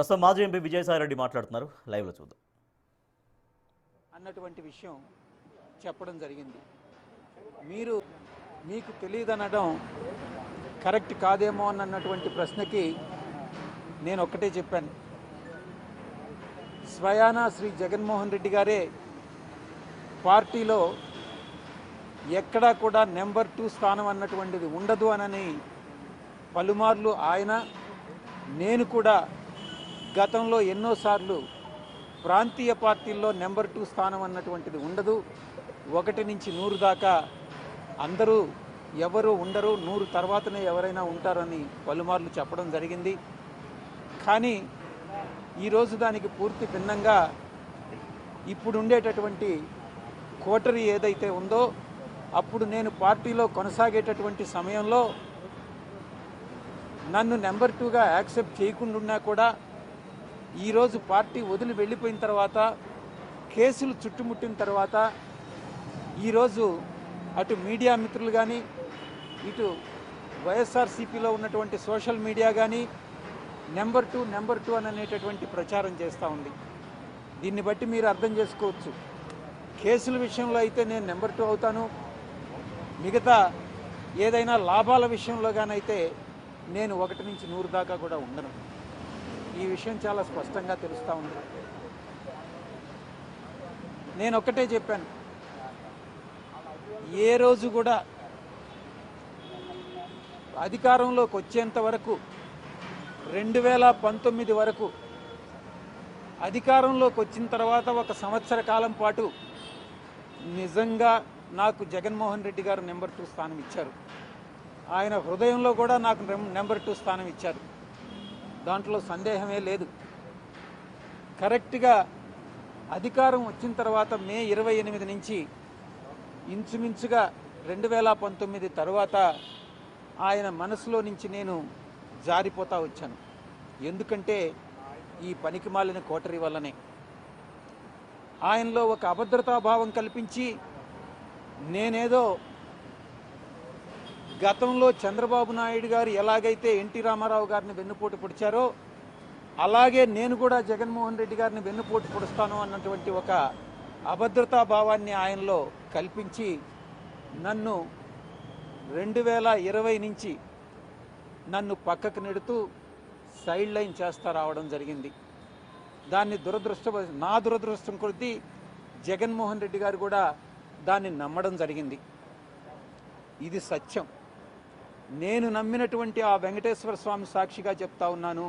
ప్రస్తుతం మాజీ ఎంపీ విజయసాయిరెడ్డి మాట్లాడుతున్నారు. లైవ్లో చూద్దాం. అన్నటువంటి విషయం చెప్పడం జరిగింది. మీకు తెలియదనడం కరెక్ట్ కాదేమో అన్నటువంటి ప్రశ్నకి నేను ఒక్కటే చెప్పాను. స్వయానా శ్రీ జగన్మోహన్ రెడ్డి గారే పార్టీలో ఎక్కడా కూడా నెంబర్ 2 స్థానం అన్నటువంటిది ఉండదు అనని పలుమార్లు ఆయన, నేను కూడా గతంలో ఎన్నోసార్లు ప్రాంతీయ పార్టీల్లో నెంబర్ 2 స్థానం అన్నటువంటిది ఉండదు, 1 నుంచి 100 దాకా అందరూ ఎవరు ఉండరు, 100 తర్వాతనే ఎవరైనా ఉంటారని పలుమార్లు చెప్పడం జరిగింది. కానీ ఈరోజు దానికి పూర్తి భిన్నంగా ఇప్పుడు ఉండేటటువంటి కోటరీ ఏదైతే ఉందో, అప్పుడు నేను పార్టీలో కొనసాగేటటువంటి సమయంలో నన్ను నెంబర్ 2గా యాక్సెప్ట్ చేయకుండా కూడా ఈరోజు పార్టీ వదిలి వెళ్ళిపోయిన తర్వాత, కేసులు చుట్టుముట్టిన తర్వాత, ఈరోజు అటు మీడియా మిత్రులు కానీ, ఇటు వైఎస్ఆర్సీపీలో ఉన్నటువంటి సోషల్ మీడియా కానీ నెంబర్ 2 అని అనేటటువంటి ప్రచారం చేస్తూ ఉంది. దీన్ని బట్టి మీరు అర్థం చేసుకోవచ్చు, కేసుల విషయంలో అయితే నేను నెంబర్ 2 అవుతాను, మిగతా ఏదైనా లాభాల విషయంలో కానైతే నేను 1 నుంచి 100 దాకా కూడా ఉండను. ఈ విషయం చాలా స్పష్టంగా తెలుస్తూ ఉంది. నేను ఒక్కటే చెప్పాను, ఏ రోజు కూడా అధికారంలోకి వచ్చేంత వరకు 2019 వరకు, అధికారంలోకి వచ్చిన తర్వాత 1 సంవత్సర కాలం పాటు నిజంగా నాకు జగన్మోహన్ రెడ్డి గారు నెంబర్ 2 స్థానం ఇచ్చారు. ఆయన హృదయంలో కూడా నాకు నెంబర్ 2 స్థానం ఇచ్చారు, దాంట్లో సందేహమే లేదు. కరెక్ట్గా అధికారం వచ్చిన తర్వాత మే 28 నుంచి ఇంచుమించుగా 2019 తర్వాత ఆయన మనసులో నుంచి నేను జారిపోతా వచ్చాను. ఎందుకంటే ఈ పనికిమాలిన కోటరీ వల్లనే ఆయనలో ఒక అభద్రతాభావం కల్పించి, నేనేదో గతంలో చంద్రబాబు నాయుడు గారు ఎలాగైతే ఎన్టీ రామారావు గారిని వెన్నుపోటు పొడిచారో అలాగే నేను కూడా జగన్మోహన్ రెడ్డి గారిని వెన్నుపోటు పొడుస్తాను అన్నటువంటి ఒక అభద్రతాభావాన్ని ఆయనలో కల్పించి నన్ను 2020 నుంచి నన్ను పక్కకు నెడుతూ సైడ్ లైన్ చేస్తా రావడం జరిగింది. దాన్ని నా దురదృష్టం కొద్దీ జగన్మోహన్ రెడ్డి గారు కూడా దాన్ని నమ్మడం జరిగింది. ఇది సత్యం. నేను నమ్మినటువంటి ఆ వెంకటేశ్వర స్వామి సాక్షిగా చెప్తా ఉన్నాను,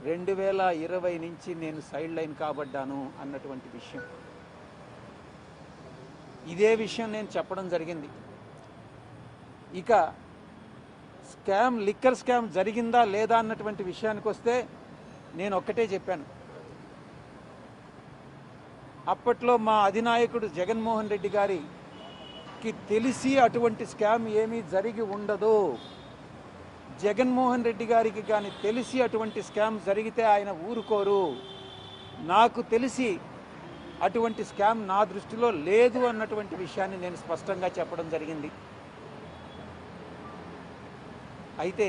2020 నుంచి నేను సైడ్ లైన్ కాబడ్డాను అన్నటువంటి విషయం. ఇదే విషయం నేను చెప్పడం జరిగింది. ఇక లిక్కర్ స్కామ్ జరిగిందా లేదా అన్నటువంటి విషయానికి వస్తే నేను ఒక్కటే చెప్పాను. అప్పట్లో మా అధినాయకుడు జగన్మోహన్ రెడ్డి గారికి తెలిసి అటువంటి స్కామ్ ఏమీ జరిగి ఉండదు. జగన్మోహన్ రెడ్డి గారికి కానీ తెలిసి అటువంటి స్కామ్ జరిగితే ఆయన ఊరుకోరు. నాకు తెలిసి అటువంటి స్కామ్ నా దృష్టిలో లేదు అన్నటువంటి విషయాన్ని నేను స్పష్టంగా చెప్పడం జరిగింది. అయితే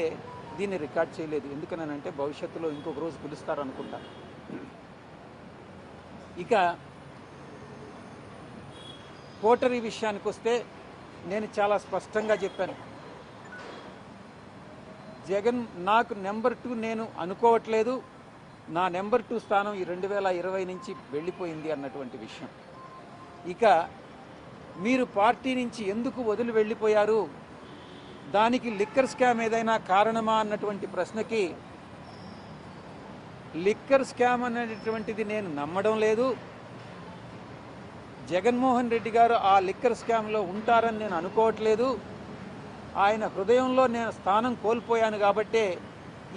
దీన్ని రికార్డ్ చేయలేదు. ఎందుకనంటే భవిష్యత్తులో ఇంకొక రోజు పిలుస్తారనుకుంటా. ఇక కోటరీ విషయానికి వస్తే నేను చాలా స్పష్టంగా చెప్పాను, జగన్ నాకు నెంబర్ 2 నేను అనుకోవట్లేదు, నా నెంబర్ 2 స్థానం ఈ 2020 నుంచి వెళ్ళిపోయింది అన్నటువంటి విషయం. ఇక మీరు పార్టీ నుంచి ఎందుకు వదిలి వెళ్ళిపోయారు, దానికి లిక్కర్ స్కామ్ ఏదైనా కారణమా అన్నటువంటి ప్రశ్నకి, లిక్కర్ స్కామ్ అనేటటువంటిది నేను నమ్మడం లేదు. జగన్మోహన్ రెడ్డి గారు ఆ లిక్కర్ స్కామ్లో ఉంటారని నేను అనుకోవట్లేదు. ఆయన హృదయంలో నేను స్థానం కోల్పోయాను కాబట్టే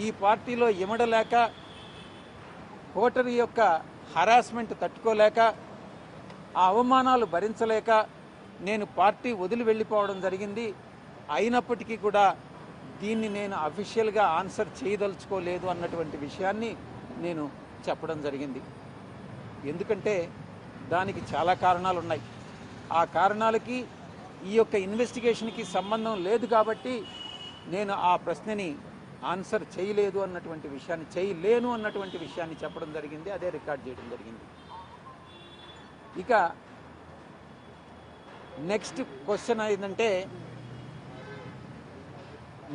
ఈ పార్టీలో ఇమడలేక, కోటరీ యొక్క హరాస్మెంట్ తట్టుకోలేక, ఆ అవమానాలు భరించలేక నేను పార్టీ వదిలి వెళ్ళిపోవడం జరిగింది. అయినప్పటికీ కూడా దీన్ని నేను అఫీషియల్గా ఆన్సర్ చేయదలుచుకోలేదు అన్నటువంటి విషయాన్ని నేను చెప్పడం జరిగింది. ఎందుకంటే దానికి చాలా కారణాలు ఉన్నాయి. ఆ కారణాలకి ఈ యొక్క ఇన్వెస్టిగేషన్కి సంబంధం లేదు కాబట్టి నేను ఆ ప్రశ్నని ఆన్సర్ చేయలేదు అన్నటువంటి విషయాన్ని, చేయలేను అన్నటువంటి విషయాన్ని చెప్పడం జరిగింది. అదే రికార్డ్ చేయడం జరిగింది. ఇక నెక్స్ట్ క్వశ్చన్ ఏంటంటే,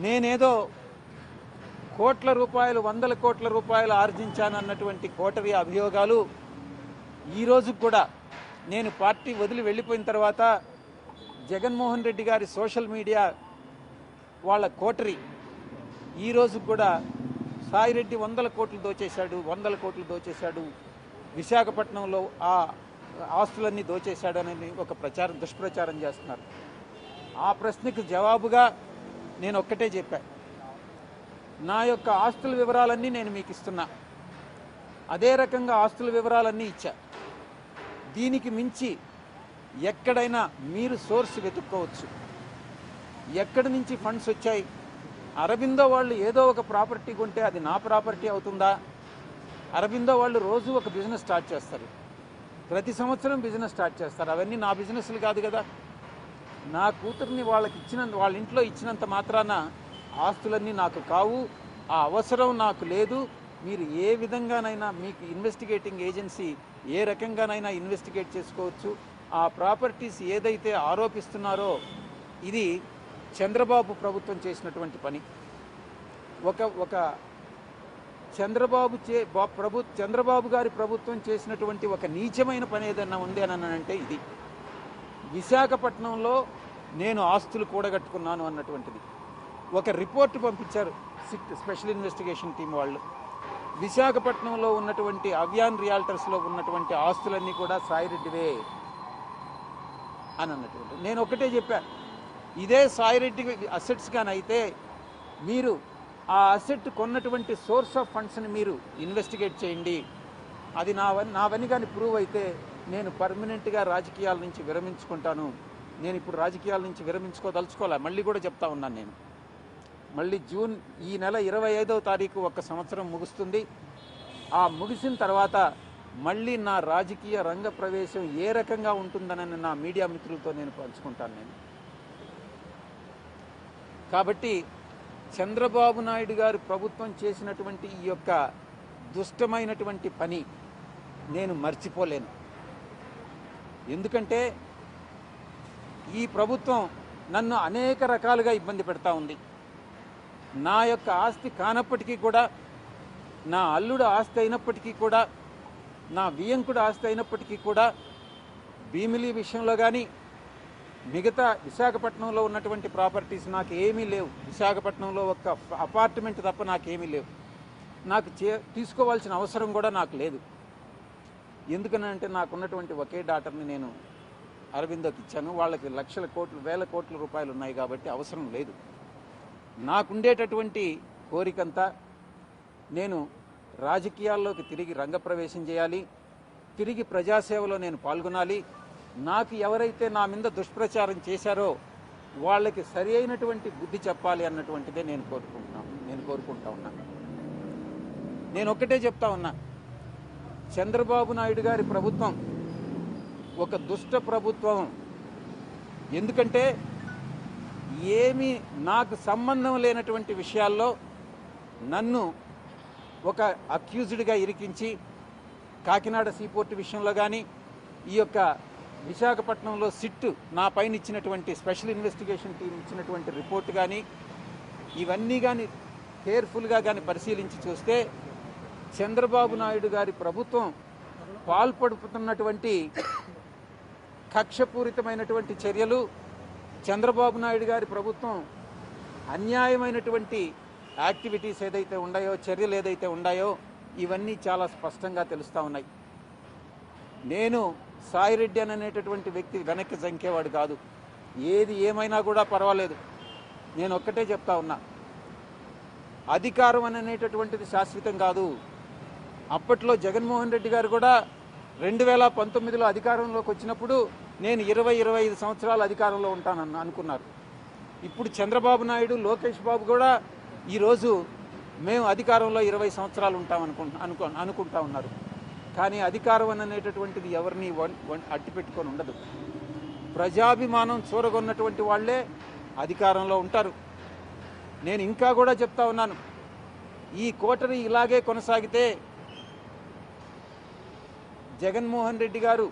నేనేదో కోట్ల రూపాయలు, వందల కోట్ల రూపాయలు ఆర్జించానన్నటువంటి కోటరీ అభియోగాలు ఈరోజు కూడా నేను పార్టీ వదిలి వెళ్ళిపోయిన తర్వాత జగన్మోహన్ రెడ్డి గారి సోషల్ మీడియా వాళ్ళ కోటరీ ఈరోజు కూడా సాయిరెడ్డి వందల కోట్లు దోచేశాడు, విశాఖపట్నంలో ఆ ఆస్తులన్నీ దోచేశాడు అని ఒక దుష్ప్రచారం చేస్తున్నారు. ఆ ప్రశ్నకు జవాబుగా నేను ఒక్కటే చెప్పా, నా యొక్క ఆస్తుల వివరాలన్నీ నేను మీకు ఇస్తున్నా, అదే రకంగా ఆస్తుల వివరాలన్నీ ఇచ్చా. దీనికి మించి ఎక్కడైనా మీరు సోర్స్ వెతుక్కోవచ్చు. ఎక్కడి నుంచి ఫండ్స్ వచ్చాయి? అరబిందో వాళ్ళు ఏదో ఒక ప్రాపర్టీ కొంటే అది నా ప్రాపర్టీ అవుతుందా? అరబిందో వాళ్ళు రోజు ఒక బిజినెస్ స్టార్ట్ చేస్తారు, ప్రతి సంవత్సరం బిజినెస్ స్టార్ట్ చేస్తారు. అవన్నీ నా బిజినెస్లు కాదు కదా. నా కూతుర్ని వాళ్ళ ఇంట్లో ఇచ్చినంత మాత్రాన ఆస్తులన్నీ నాకు కావు, ఆ అవసరం నాకు లేదు. మీరు ఏ విధంగానైనా మీకు ఇన్వెస్టిగేటింగ్ ఏజెన్సీ ఏ రకంగానైనా ఇన్వెస్టిగేట్ చేసుకోవచ్చు. ఆ ప్రాపర్టీస్ ఏదైతే ఆరోపిస్తున్నారో ఇది చంద్రబాబు ప్రభుత్వం చేసినటువంటి పని. ఒక చంద్రబాబు గారి ప్రభుత్వం చేసినటువంటి ఒక నీచమైన పని ఏదన్నా ఉంది అని అంటే ఇది. విశాఖపట్నంలో నేను ఆస్తులు కూడగట్టుకున్నాను అన్నటువంటిది ఒక రిపోర్ట్ పంపించారు సిట్ స్పెషల్ ఇన్వెస్టిగేషన్ టీం వాళ్ళు. విశాఖపట్నంలో ఉన్నటువంటి అవ్యాన్ రియాల్టర్స్లో ఉన్నటువంటి ఆస్తులన్నీ కూడా సాయిరెడ్డివే అని అన్నటువంటి. నేను ఒకటే చెప్పా, ఇదే సాయిరెడ్డి అసెట్స్ కానీ అయితే మీరు ఆ అసెట్ కొన్నటువంటి సోర్స్ ఆఫ్ ఫండ్స్ని మీరు ఇన్వెస్టిగేట్ చేయండి. అది నావని కానీ ప్రూవ్ అయితే నేను పర్మనెంట్గా రాజకీయాల నుంచి విరమించుకుంటాను. నేను ఇప్పుడు రాజకీయాల నుంచి విరమించుకోదలుచుకోలే. మళ్ళీ కూడా చెప్తా ఉన్నాను, నేను మళ్ళీ జూన్ ఈ నెల 25వ తారీఖు ఒక సంవత్సరం ముగుస్తుంది. ఆ ముగిసిన తర్వాత మళ్ళీ నా రాజకీయ రంగ ప్రవేశం ఏ రకంగా ఉంటుందనని నా మీడియా మిత్రులతో నేను పంచుకుంటాను. నేను కాబట్టి చంద్రబాబు నాయుడు గారు ప్రభుత్వం చేసినటువంటి ఈ యొక్క దుష్టమైనటువంటి పని నేను మర్చిపోలేను. ఎందుకంటే ఈ ప్రభుత్వం నన్ను అనేక రకాలుగా ఇబ్బంది పెడతా ఉంది. నా యొక్క ఆస్తి కానప్పటికీ కూడా, నా అల్లుడు ఆస్తి అయినప్పటికీ కూడా, నా వియంకుడు ఆస్తి అయినప్పటికీ కూడా భీమిలి విషయంలో కానీ మిగతా విశాఖపట్నంలో ఉన్నటువంటి ప్రాపర్టీస్ నాకు ఏమీ లేవు. విశాఖపట్నంలో ఒక అపార్ట్మెంట్ తప్ప నాకేమీ లేవు. నాకు తీసుకోవాల్సిన అవసరం కూడా నాకు లేదు. ఎందుకనంటే నాకున్నటువంటి ఒకే డాటర్ని నేను అరవిందోకి ఇచ్చాను. వాళ్ళకి లక్షల కోట్లు, వేల కోట్ల రూపాయలు ఉన్నాయి కాబట్టి అవసరం లేదు. నాకుండేటటువంటి కోరికంతా నేను రాజకీయాల్లోకి తిరిగి రంగప్రవేశం చేయాలి, తిరిగి ప్రజాసేవలో నేను పాల్గొనాలి. నాకు ఎవరైతే నా మీద దుష్ప్రచారం చేశారో వాళ్ళకి సరి అయినటువంటి బుద్ధి చెప్పాలి అన్నటువంటిదే నేను కోరుకుంటా ఉన్నాను. నేను ఒక్కటే చెప్తా ఉన్నా, చంద్రబాబు నాయుడు గారి ప్రభుత్వం ఒక దుష్ట ప్రభుత్వం. ఎందుకంటే ఏమీ నాకు సంబంధం లేనటువంటి విషయాల్లో నన్ను ఒక అక్యూజ్డ్గా ఇరికించి, కాకినాడ సీపోర్ట్ విషయంలో కానీ, ఈ యొక్క విశాఖపట్నంలో సిట్ నా పైన ఇచ్చినటువంటి స్పెషల్ ఇన్వెస్టిగేషన్ టీం ఇచ్చినటువంటి రిపోర్ట్ కానీ, ఇవన్నీ కానీ కేర్ఫుల్గా కానీ పరిశీలించి చూస్తే చంద్రబాబు నాయుడు గారి ప్రభుత్వం పాల్పడుతున్నటువంటి కక్షపూరితమైనటువంటి చర్యలు, చంద్రబాబు నాయుడు గారి ప్రభుత్వం అన్యాయమైనటువంటి యాక్టివిటీస్ ఏదైతే ఉన్నాయో, చర్యలు ఏదైతే ఉన్నాయో, ఇవన్నీ చాలా స్పష్టంగా తెలుస్తూ ఉన్నాయి. నేను సాయిరెడ్డి అనేటటువంటి వ్యక్తి వెనక్కి జంకేవాడు కాదు. ఏది ఏమైనా కూడా పర్వాలేదు. నేను ఒక్కటే చెప్తా ఉన్నా, అధికారం అనేటటువంటిది శాశ్వతం కాదు. అప్పట్లో జగన్మోహన్ రెడ్డి గారు కూడా 2019లో అధికారంలోకి వచ్చినప్పుడు నేను 20-25 సంవత్సరాలు అధికారంలో ఉంటానని అనుకున్నారు. ఇప్పుడు చంద్రబాబు నాయుడు, లోకేష్ బాబు కూడా ఈరోజు మేము అధికారంలో 20 సంవత్సరాలు అనుకుంటా ఉన్నారు. కానీ అధికారం అనేటటువంటిది ఎవరిని అట్టి పెట్టుకొని ఉండదు. ప్రజాభిమానం చూరగొన్నటువంటి వాళ్లే అధికారంలో ఉంటారు. నేను ఇంకా కూడా చెప్తా ఉన్నాను, ఈ కోటరీ ఇలాగే కొనసాగితే జగన్మోహన్ రెడ్డి గారు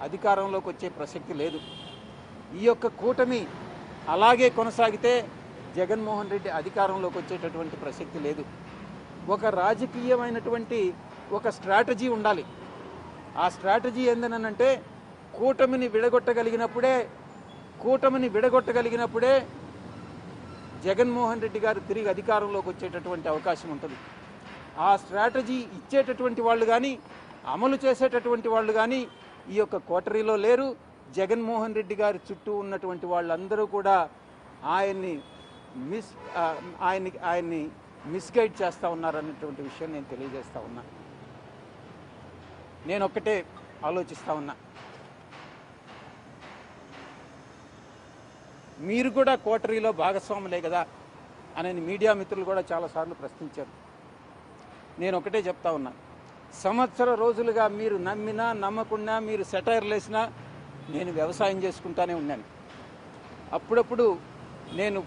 అధికారంలోకి వచ్చే ప్రసక్తి లేదు. ఈ యొక్క కూటమి అలాగే కొనసాగితే జగన్మోహన్ రెడ్డి అధికారంలోకి వచ్చేటటువంటి ప్రసక్తి లేదు. ఒక రాజకీయమైనటువంటి ఒక స్ట్రాటజీ ఉండాలి. ఆ స్ట్రాటజీ ఏందనంటే కూటమిని విడగొట్టగలిగినప్పుడే జగన్మోహన్ రెడ్డి గారు తిరిగి అధికారంలోకి వచ్చేటటువంటి అవకాశం ఉంటుంది. ఆ స్ట్రాటజీ ఇచ్చేటటువంటి వాళ్ళు కానీ అమలు చేసేటటువంటి వాళ్ళు కానీ ఈ యొక్క కోటరీలో లేరు. జగన్మోహన్ రెడ్డి గారి చుట్టూ ఉన్నటువంటి వాళ్ళందరూ కూడా ఆయన్ని మిస్గైడ్ చేస్తూ ఉన్నారన్నటువంటి విషయం నేను తెలియజేస్తూ ఉన్నా. నేను ఒక్కటే ఆలోచిస్తూ ఉన్నా, మీరు కూడా కోటరీలో భాగస్వాములే కదా అని మీడియా మిత్రులు కూడా చాలాసార్లు ప్రశ్నించారు. నేను ఒకటే చెప్తా ఉన్నా, సంవత్సర రోజులుగా మీరు నమ్మినా నమ్మకున్నా, మీరు సెటైర్లు వేసినా నేను వ్యవసాయం చేసుకుంటానే ఉన్నాను. అప్పుడప్పుడు నేను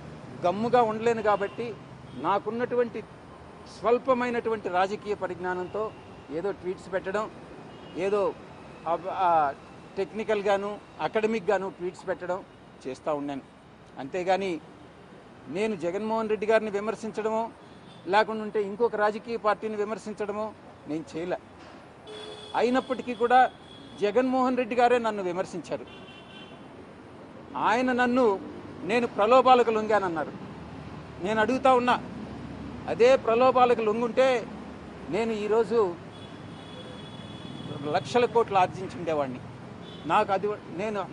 గమ్ముగా ఉండలేను కాబట్టి నాకున్నటువంటి స్వల్పమైనటువంటి రాజకీయ పరిజ్ఞానంతో ఏదో ట్వీట్స్ పెట్టడం, ఏదో టెక్నికల్గాను అకాడమిక్గాను ట్వీట్స్ పెట్టడం చేస్తూ ఉన్నాను. అంతేగాని నేను జగన్మోహన్ రెడ్డి గారిని విమర్శించడమో లేకుండా ఉంటే ఇంకొక రాజకీయ పార్టీని విమర్శించడమో నేను చేయలే. అయినప్పటికీ కూడా జగన్మోహన్ రెడ్డి గారే నన్ను విమర్శించారు. నేను ప్రలోభాలకు లొంగానన్నారు. నేను అడుగుతా ఉన్నా, అదే ప్రలోభాలకు లొంగుంటే నేను ఈరోజు లక్షల కోట్లు ఆర్జించుండేవాడిని. నాకు అది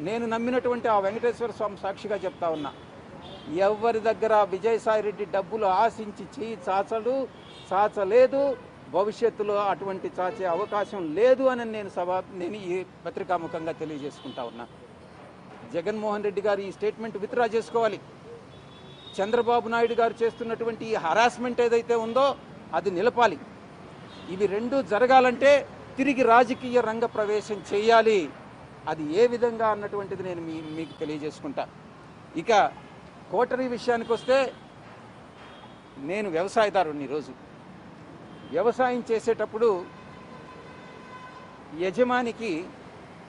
నేను నమ్మినటువంటి ఆ వెంకటేశ్వర స్వామి సాక్షిగా చెప్తా ఉన్నా, ఎవరి దగ్గర విజయసాయిరెడ్డి డబ్బులు ఆశించి చేయి చాచలేదు, భవిష్యత్తులో అటువంటి చాచే అవకాశం లేదు అని నేను ఈ పత్రికాముఖంగా తెలియజేసుకుంటా ఉన్నా. జగన్మోహన్ రెడ్డి గారు ఈ స్టేట్మెంట్ విత్డ్రా చేసుకోవాలి. చంద్రబాబు నాయుడు గారు చేస్తున్నటువంటి ఈ హరాస్మెంట్ ఏదైతే ఉందో అది నిలపాలి. ఇవి రెండూ జరగాలంటే తిరిగి రాజకీయ రంగ ప్రవేశం చేయాలి. అది ఏ విధంగా అన్నటువంటిది నేను మీకు తెలియజేసుకుంటా. ఇక కోటరీ విషయానికి వస్తే, నేను వ్యవసాయదారుని. ఈరోజు వ్యవసాయం చేసేటప్పుడు యజమానికి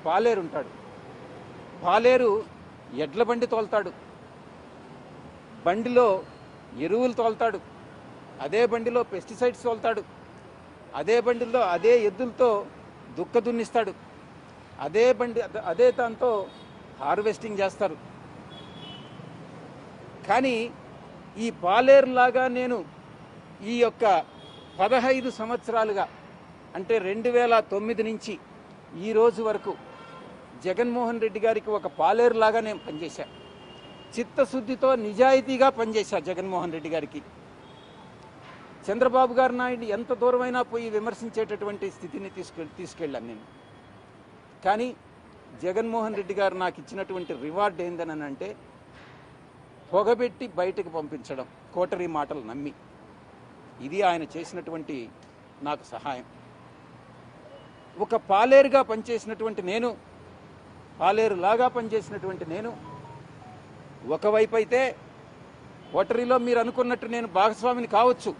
పాలేరు ఉంటాడు. పాలేరు ఎడ్ల బండి తోలుతాడు, బండిలో ఎరువులు తోలుతాడు, అదే బండిలో పెస్టిసైడ్స్ తోలుతాడు, అదే బండిలో అదే ఎద్దులతో దుక్క దున్నిస్తాడు, అదే దాంతో హార్వెస్టింగ్ చేస్తారు. కానీ ఈ పాలేరులాగా నేను ఈ యొక్క 15 సంవత్సరాలుగా, అంటే 2009 నుంచి ఈ రోజు వరకు జగన్మోహన్ రెడ్డి గారికి ఒక పాలేరులాగా నేను పనిచేశా. చిత్తశుద్ధితో నిజాయితీగా పనిచేశా జగన్మోహన్ రెడ్డి గారికి. చంద్రబాబు గారు నాయుడు ఎంత దూరమైనా పోయి విమర్శించేటటువంటి స్థితిని తీసుకెళ్ళాను నేను. కానీ జగన్మోహన్ రెడ్డి గారు నాకు ఇచ్చినటువంటి రివార్డ్ ఏందని అంటే, పొగబెట్టి బయటకు పంపించడం, కోటరీ మాటలు నమ్మి. ఇది ఆయన చేసినటువంటి నాకు సహాయం. ఒక పాలేరుగా పనిచేసినటువంటి నేను, పాలేరులాగా పనిచేసినటువంటి నేను, ఒకవైపు అయితే కోటరీలో మీరు అనుకున్నట్టు నేను భాగస్వామిని కావచ్చు.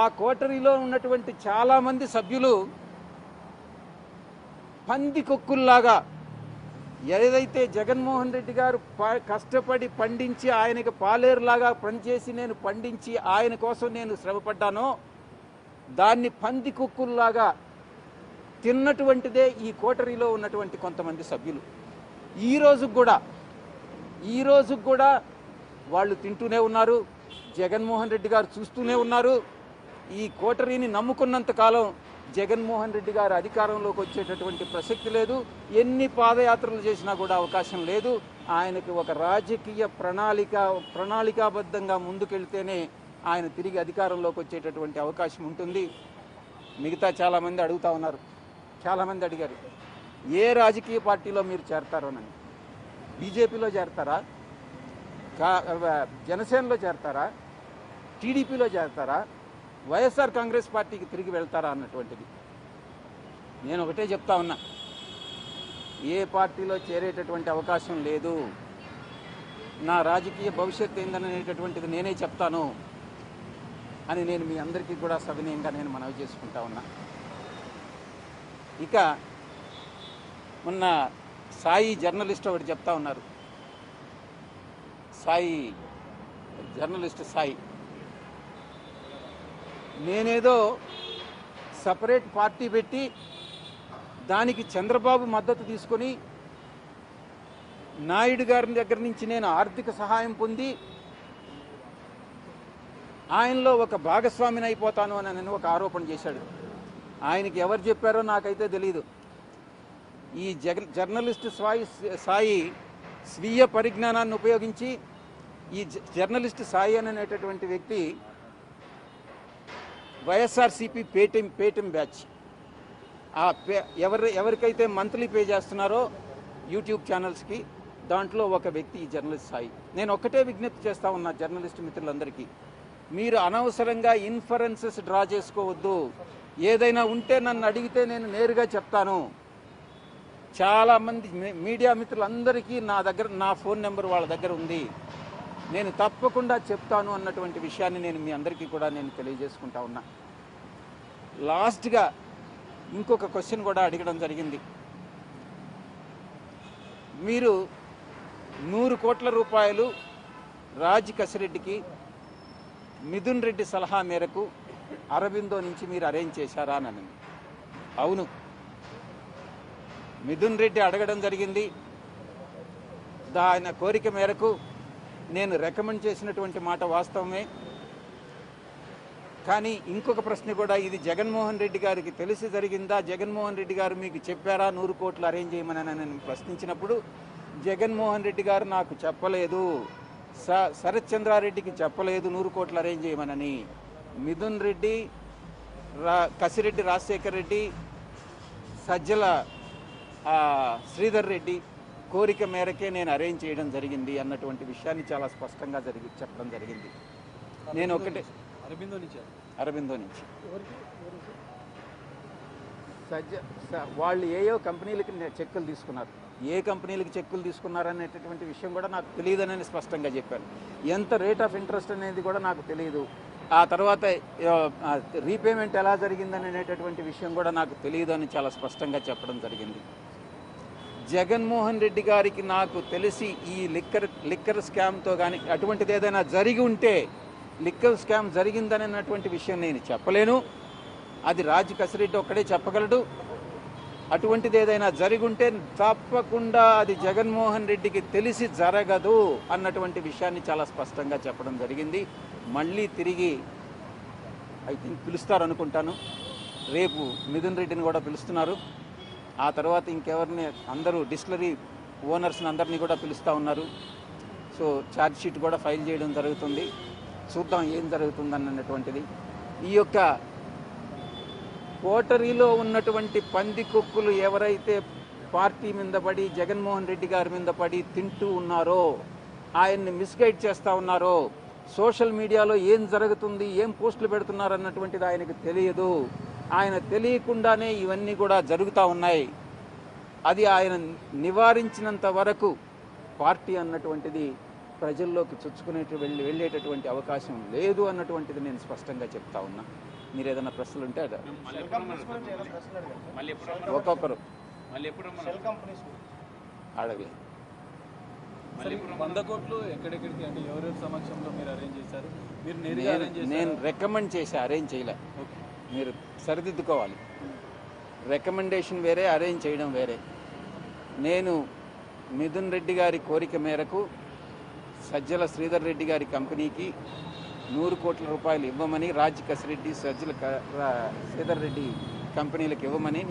ఆ కోటరీలో ఉన్నటువంటి చాలామంది సభ్యులు పందికొక్కుల్లాగా ఏదైతే జగన్మోహన్ రెడ్డి గారు కష్టపడి పండించి ఆయనకి పాలేరులాగా పనిచేసి నేను పండించి ఆయన కోసం నేను శ్రమపడ్డానో దాన్ని పందికొక్కుల్లాగా తిన్నటువంటిదే ఈ కోటరీలో ఉన్నటువంటి కొంతమంది సభ్యులు. ఈ రోజు కూడా వాళ్ళు తింటూనే ఉన్నారు. జగన్మోహన్ రెడ్డి గారు చూస్తూనే ఉన్నారు. ఈ కోటరీని నమ్ముకున్నంత కాలం జగన్మోహన్ రెడ్డి గారు అధికారంలోకి వచ్చేటటువంటి ప్రసక్తి లేదు. ఎన్ని పాదయాత్రలు చేసినా కూడా అవకాశం లేదు. ఆయనకి ఒక రాజకీయ ప్రణాళికాబద్ధంగా ముందుకెళ్తేనే ఆయన తిరిగి అధికారంలోకి వచ్చేటటువంటి అవకాశం ఉంటుంది. మిగతా చాలామంది అడుగుతా ఉన్నారు, చాలామంది అడిగారు, ఏ రాజకీయ పార్టీలో మీరు చేరతారోనని. బీజేపీలో చేరతారా, జనసేనలో చేరతారా, టీడీపీలో చేరతారా, వైఎస్ఆర్ కాంగ్రెస్ పార్టీకి తిరిగి వెళ్తారా అన్నటువంటిది. నేను ఒకటే చెప్తా ఉన్నా, ఏ పార్టీలో చేరేటటువంటి అవకాశం లేదు. నా రాజకీయ భవిష్యత్తు ఏందనేటటువంటిది నేనే చెప్తాను. అని నేను మీ అందరికీ కూడా సవినయంగా నేను మనవి చేసుకుంటా ఉన్నా. ఇక మొన్న సాయి జర్నలిస్ట్ ఒకటి చెప్తా ఉన్నారు. సాయి జర్నలిస్ట్ సాయి నేనేదో సపరేట్ పార్టీ పెట్టి దానికి చంద్రబాబు మద్దతు తీసుకొని నాయుడు గారి దగ్గర నుంచి నేను ఆర్థిక సహాయం పొంది ఆయనలో ఒక భాగస్వామిని అయిపోతాను అని ఒక ఆరోపణ చేశాడు. ఆయనకి ఎవరు చెప్పారో నాకైతే తెలియదు. ఈ జర్నలిస్ట్ సాయి స్వీయ పరిజ్ఞానాన్ని ఉపయోగించి ఈ జర్నలిస్ట్ సాయి అనేటటువంటి వ్యక్తి వైఎస్ఆర్సీపీ పేటిఎం బ్యాచ్ ఎవరికైతే మంత్లీ పే చేస్తున్నారో యూట్యూబ్ ఛానల్స్కి దాంట్లో ఒక వ్యక్తి ఈ జర్నలిస్ట్ సాయి. నేను ఒక్కటే విజ్ఞప్తి చేస్తా ఉన్నా జర్నలిస్ట్ మిత్రులందరికీ, మీరు అనవసరంగా ఇన్ఫరెన్సెస్ డ్రా చేసుకోవద్దు. ఏదైనా ఉంటే నన్ను అడిగితే నేను నేరుగా చెప్తాను. చాలామంది మీడియా మిత్రులందరికీ నా ఫోన్ నెంబర్ వాళ్ళ దగ్గర ఉంది, నేను తప్పకుండా చెప్తాను అన్నటువంటి విషయాన్ని నేను మీ అందరికీ కూడా నేను తెలియజేసుకుంటా ఉన్నా. లాస్ట్గా ఇంకొక క్వశ్చన్ కూడా అడగడం జరిగింది. మీరు 100 కోట్ల రూపాయలు రాజ్ కసిరెడ్డికి మిథున్ రెడ్డి సలహా మేరకు అరబిందో నుంచి మీరు అరేంజ్ చేశారా అని. అవును, మిథున్ రెడ్డి అడగడం జరిగింది. ఆయన కోరిక మేరకు నేను రికమెండ్ చేసినటువంటి మాట వాస్తవమే. కానీ ఇంకొక ప్రశ్న కూడా, ఇది జగన్మోహన్ రెడ్డి గారికి తెలిసి జరిగిందా, జగన్మోహన్ రెడ్డి గారు మీకు చెప్పారా 100 కోట్లు అరేంజ్ చేయమని నేను ప్రశ్నించినప్పుడు జగన్మోహన్ రెడ్డి గారు నాకు చెప్పలేదు, శరత్ చంద్రారెడ్డికి చెప్పలేదు 100 కోట్లు అరేంజ్ చేయమనని. మిథున్ రెడ్డి, కసిరెడ్డి రాజశేఖర్ రెడ్డి, సజ్జల శ్రీధర్ రెడ్డి కోరిక మేరకే నేను అరేంజ్ చేయడం జరిగింది అన్నటువంటి విషయాన్ని చాలా స్పష్టంగా చెప్పడం జరిగింది. నేను ఒకటే అరబిందో నుంచి వాళ్ళు ఏయో కంపెనీలకి చెక్కులు తీసుకున్నారు. ఏ కంపెనీలకి చెక్కులు తీసుకున్నారనేటటువంటి విషయం కూడా నాకు తెలియదని స్పష్టంగా చెప్పాను. ఎంత రేట్ ఆఫ్ ఇంట్రెస్ట్ అనేది కూడా నాకు తెలియదు. ఆ తర్వాత రీపేమెంట్ ఎలా జరిగిందనేటటువంటి విషయం కూడా నాకు తెలియదు అని చాలా స్పష్టంగా చెప్పడం జరిగింది. జగన్మోహన్ రెడ్డి గారికి నాకు తెలిసి ఈ లిక్కర్ స్కామ్తో కానీ అటువంటిది ఏదైనా జరిగి ఉంటే, లిక్కర్ స్కామ్ జరిగిందనేటువంటి విషయం నేను చెప్పలేను. అది రాజ్ కసిరెడ్డి ఒక్కడే చెప్పగలడు. అటువంటిది ఏదైనా జరిగి ఉంటే తప్పకుండా అది జగన్మోహన్ రెడ్డికి తెలిసి జరగదు అన్నటువంటి విషయాన్ని చాలా స్పష్టంగా చెప్పడం జరిగింది. మళ్ళీ తిరిగి ఐ థింక్ పిలుస్తారు అనుకుంటాను. రేపు మిథున్ రెడ్డిని కూడా పిలుస్తున్నారు. ఆ తర్వాత ఇంకెవరిని అందరూ డిస్టిలరీ ఓనర్స్ని అందరినీ కూడా పిలుస్తూ ఉన్నారు. సో ఛార్జ్ షీట్ కూడా ఫైల్ చేయడం జరుగుతుంది. చూద్దాం ఏం జరుగుతుందన్నటువంటిది. ఈ యొక్క కోటరీలో ఉన్నటువంటి పందికొక్కులు ఎవరైతే పార్టీ మీద పడి జగన్మోహన్ రెడ్డి గారి మీద పడి తింటూ ఉన్నారో, ఆయన్ని మిస్గైడ్ చేస్తూ ఉన్నారో, సోషల్ మీడియాలో ఏం జరుగుతుంది, ఏం పోస్టులు పెడుతున్నారు అన్నటువంటిది ఆయనకు తెలియదు. ఆయన తెలియకుండానే ఇవన్నీ కూడా జరుగుతూ ఉన్నాయి. అది ఆయన నివారించినంత వరకు పార్టీ అన్నటువంటిది ప్రజల్లోకి వెళ్ళేటటువంటి అవకాశం లేదు అన్నటువంటిది నేను స్పష్టంగా చెప్తా ఉన్నా. మీరు ఏదైనా ప్రశ్నలు ఉంటే ఒక్కొక్కరు అడగలే. 100 కోట్లు ఎక్కడెక్కడికి అంటే ఎవరెవరి సమక్షంలో మీరు అరేంజ్ చేశారు? నేను రికమెండ్ చేసి అరేంజ్ చేయలే. మీరు సరిదిద్దుకోవాలి. రికమెండేషన్ వేరే, అరేంజ్ చేయడం వేరే. నేను మిథున్ రెడ్డి గారి కోరిక మేరకు సజ్జల శ్రీధర్ రెడ్డి గారి కంపెనీకి 100 కోట్ల రూపాయలు ఇవ్వమని, రాజ్ కసిరెడ్డి, సజ్జల శ్రీధర్ రెడ్డి కంపెనీలకు ఇవ్వమని